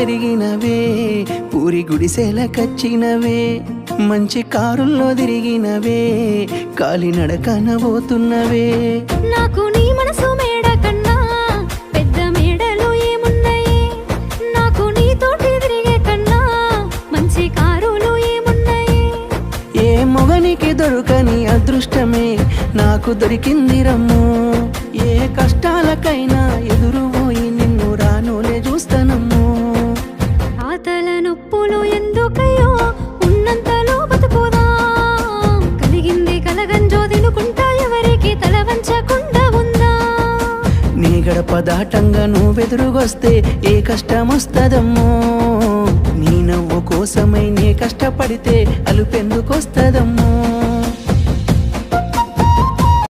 పెరిగినవే, పూరి గుడిసెలకచ్చినవే, మంచి కారుల్లో తిరిగినవే, కాలినడకన పోతున్నవే. నాకు నీ మనసు మేడ కన్నా పెద్ద మేడలు ఏమున్నాయి, నాకు నీతోటి తిరిగే కన్నా మంచి కారులు ఏమున్నాయి. ఏ మొగనికి దొరకని అదృష్టమే నాకు దొరికింది రమ్ము, ఏ కష్టాలకైనా ఎదురు పోయి నిన్ను రానులే చూస్తానమ్ము. ఆతల నొప్పులు ఎందుకయ్యో ఉన్నంతలో బతుకుదా, కలిగింది కలగంజో తినుకుంటా ఎవరికి తల వంచకుండా ఉందా. నీ గడప దాటంగా నువ్వెదురుగొస్తే ఏ కష్టమొస్తదమ్మో, నీ నవ్వు కోసమై నే కష్టపడితే అలుపెందుకొస్తదమ్మో.